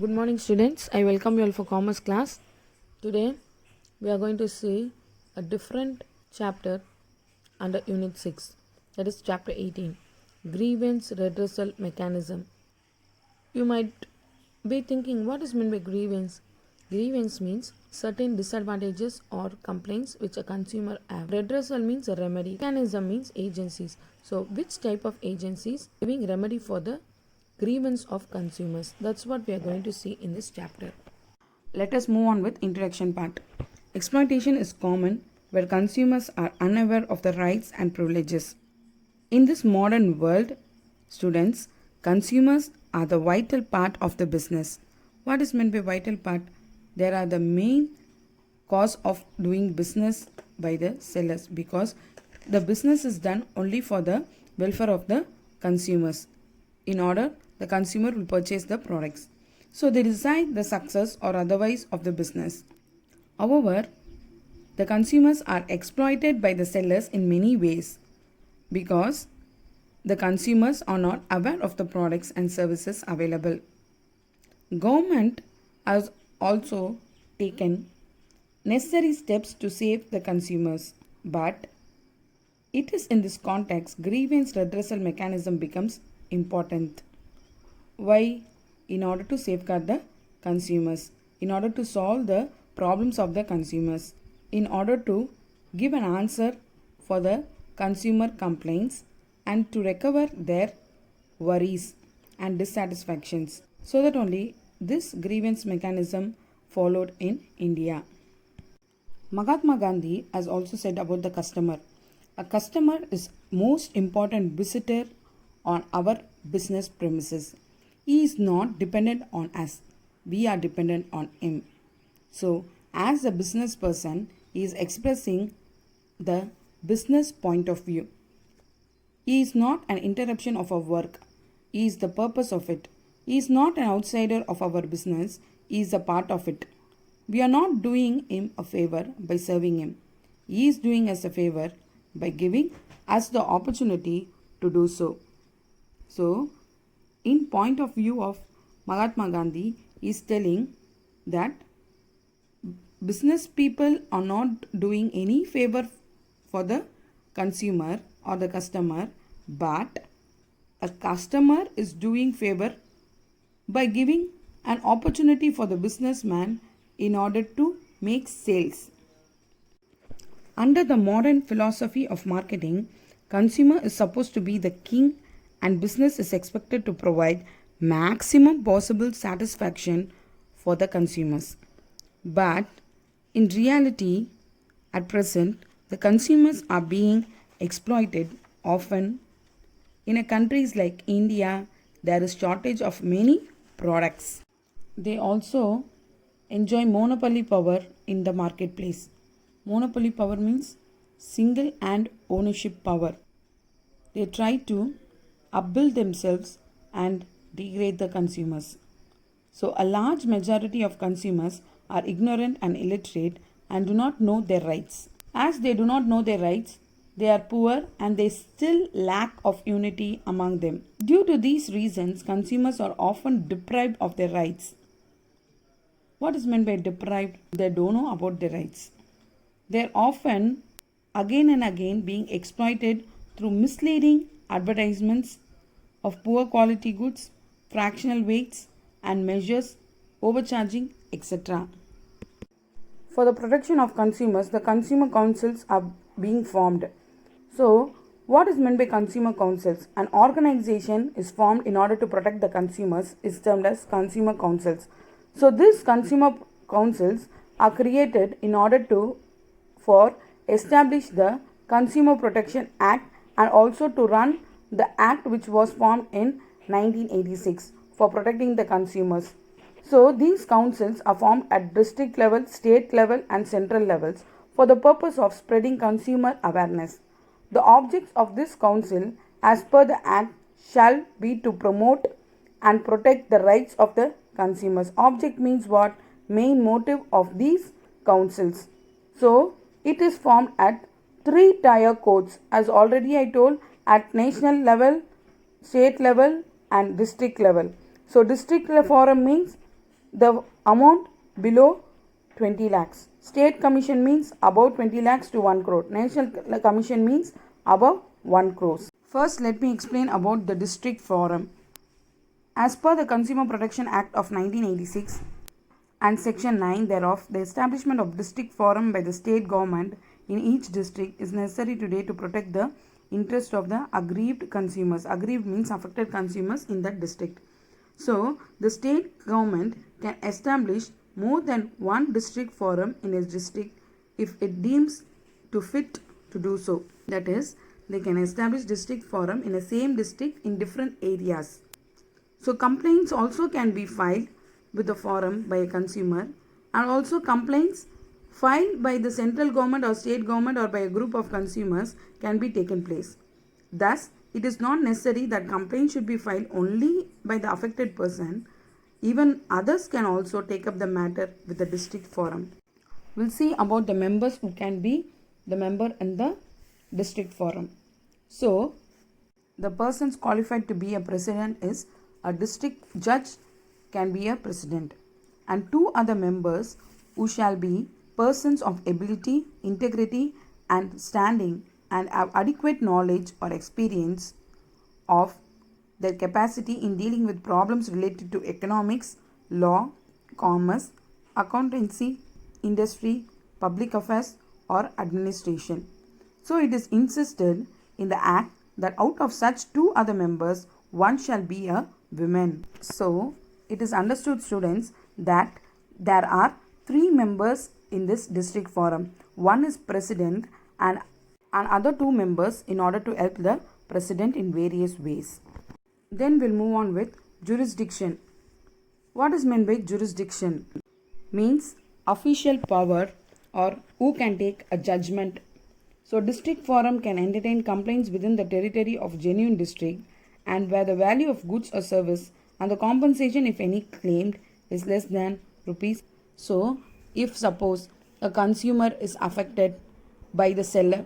Good morning, students. I welcome you all for commerce class. Today, we are going to see a different chapter under Unit 6, that is, Chapter 18, Grievance Redressal Mechanism. You might be thinking, what is meant by grievance? Grievance means certain disadvantages or complaints which a consumer have. Redressal means a remedy. Mechanism means agencies. So, which type of agencies giving remedy for the grievance of consumers? That's what we are going to see in this chapter. Let us move on with introduction part. Exploitation is common where consumers are unaware of the rights and privileges. In this modern world, students, consumers are the vital part of the business. What is meant by vital part? They are the main cause of doing business by the sellers because the business is done only for the welfare of the consumers. In order, the consumer will purchase the products. So they decide the success or otherwise of the business. However, the consumers are exploited by the sellers in many ways because the consumers are not aware of the products and services available. Government has also taken necessary steps to save the consumers, but it is in this context grievance redressal mechanism becomes important. Why? In order to safeguard the consumers, in order to solve the problems of the consumers, in order to give an answer for the consumer complaints and to recover their worries and dissatisfactions, so that only this grievance mechanism followed in India. Mahatma Gandhi has also said about the customer. A customer is most important visitor on our business premises. He is not dependent on us. We are dependent on him. So, as a business person, he is expressing the business point of view. He is not an interruption of our work. He is the purpose of it. He is not an outsider of our business. He is a part of it. We are not doing him a favor by serving him. He is doing us a favor by giving us the opportunity to do so. So, in point of view of Mahatma Gandhi, he is telling that business people are not doing any favor for the consumer or the customer, but a customer is doing favor by giving an opportunity for the businessman in order to make sales. Under the modern philosophy of marketing, consumer is supposed to be the king and business is expected to provide maximum possible satisfaction for the consumers. But in reality, at present, the consumers are being exploited often. In a countries like India, there is shortage of many products. They also enjoy monopoly power in the marketplace. Monopoly power means single and ownership power. They try to upbuild themselves and degrade the consumers. So, a large majority of consumers are ignorant and illiterate and do not know their rights. As they do not know their rights, they are poor and they still lack of unity among them. Due to these reasons, consumers are often deprived of their rights. What is meant by deprived? They don't know about their rights. They are often again and again being exploited through misleading advertisements of poor quality goods, fractional weights and measures, overcharging, etc. For the protection of consumers, the consumer councils are being formed. So, what is meant by consumer councils? An organization is formed in order to protect the consumers is termed as consumer councils. So, these consumer councils are created in order to for establish the Consumer Protection Act and also to run the act which was formed in 1986 for protecting the consumers. So, these councils are formed at district level, state level and central levels for the purpose of spreading consumer awareness. The objects of this council as per the act shall be to promote and protect the rights of the consumers. Object means what? Main motive of these councils. So, it is formed at 3-tier codes as already I told, at national level, state level and district level. So, district forum means the amount below 20 lakhs. State commission means above 20 lakhs to 1 crore. National commission means above 1 crore. First, let me explain about the district forum. As per the Consumer Protection Act of 1986 and Section 9 thereof, the establishment of district forum by the state government in each district is necessary today to protect the interest of the aggrieved consumers. Aggrieved means affected consumers in that district. So, the state government can establish more than one district forum in a district if it deems to fit to do so. That is, they can establish district forum in the same district in different areas. So, complaints also can be filed with the forum by a consumer, and also complaints filed by the central government or state government or by a group of consumers can be taken place. Thus, it is not necessary that complaints should be filed only by the affected person. Even others can also take up the matter with the district forum. We'll see about the members who can be the member in the district forum. So, the persons qualified to be a president is a district judge can be a president, and two other members who shall be persons of ability, integrity and standing and have adequate knowledge or experience of their capacity in dealing with problems related to economics, law, commerce, accountancy, industry, public affairs or administration. So it is insisted in the act that out of such two other members, one shall be a woman. So it is understood, students, that there are three members in this district forum. One is president and other two members in order to help the president in various ways. Then we'll move on with jurisdiction. What is meant by jurisdiction? Means official power or who can take a judgment. So district forum can entertain complaints within the territory of genuine district and where the value of goods or service and the compensation, if any, claimed is less than rupees. So if suppose a consumer is affected by the seller,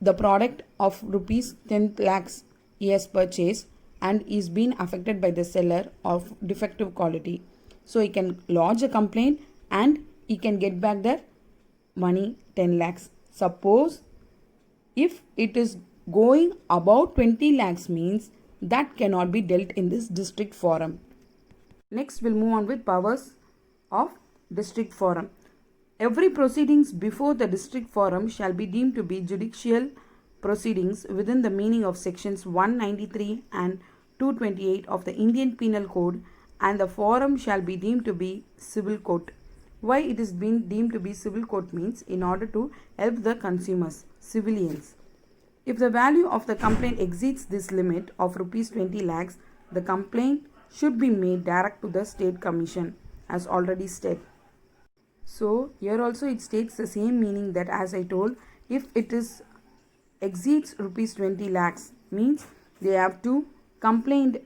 the product of rupees 10 lakhs he has purchased and is being affected by the seller of defective quality. So he can lodge a complaint and he can get back their money 10 lakhs. Suppose if it is going about 20 lakhs means that cannot be dealt in this district forum. Next we'll move on with powers of district forum. Every proceedings before the district forum shall be deemed to be judicial proceedings within the meaning of sections 193 and 228 of the Indian Penal Code, and the forum shall be deemed to be civil court. Why it is being deemed to be civil court means in order to help the consumers, civilians. If the value of the complaint exceeds this limit of rupees 20 lakhs, the complaint should be made direct to the state commission as already stated. So here also it states the same meaning that as I told, if it is exceeds rupees 20 lakhs means they have to complain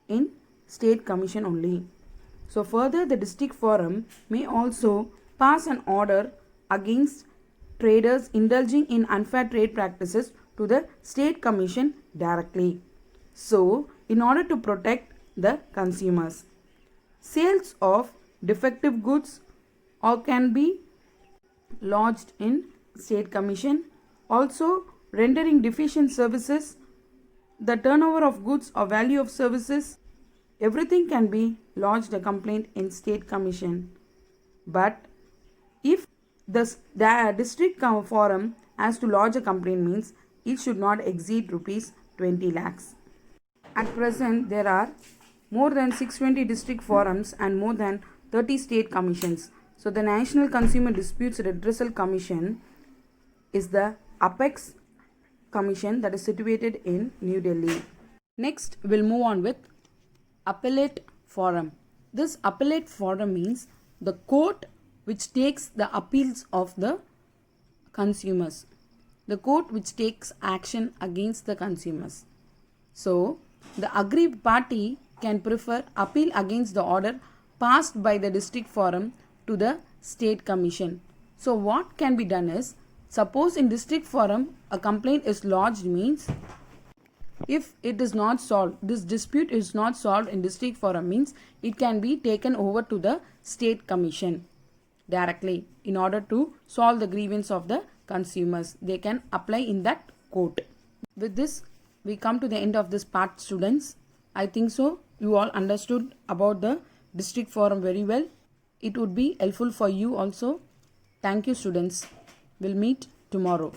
in state commission only. So further, the district forum may also pass an order against traders indulging in unfair trade practices to the state commission directly. So in order to protect the consumers, sales of defective goods or can be lodged in state commission. Also rendering deficient services, the turnover of goods or value of services, everything can be lodged a complaint in state commission. But if the district forum has to lodge a complaint means it should not exceed rupees 20 lakhs. At present there are more than 620 district forums and more than 30 state commissions. So the National Consumer Disputes Redressal Commission is the apex commission that is situated in New Delhi. Next we'll move on with appellate forum. This appellate forum means the court which takes the appeals of the consumers. The court which takes action against the consumers. So the aggrieved party can prefer appeal against the order passed by the district forum to the state commission. So what can be done is, suppose in district forum a complaint is lodged means If it is not solved, this dispute is not solved in district forum means it can be taken over to the state commission directly in order to solve the grievance of the consumers. They can apply in that court. With this, we come to the end of this part, students. I think so you all understood about the district forum very well. It would be helpful for you also. Thank you, students. We'll meet tomorrow.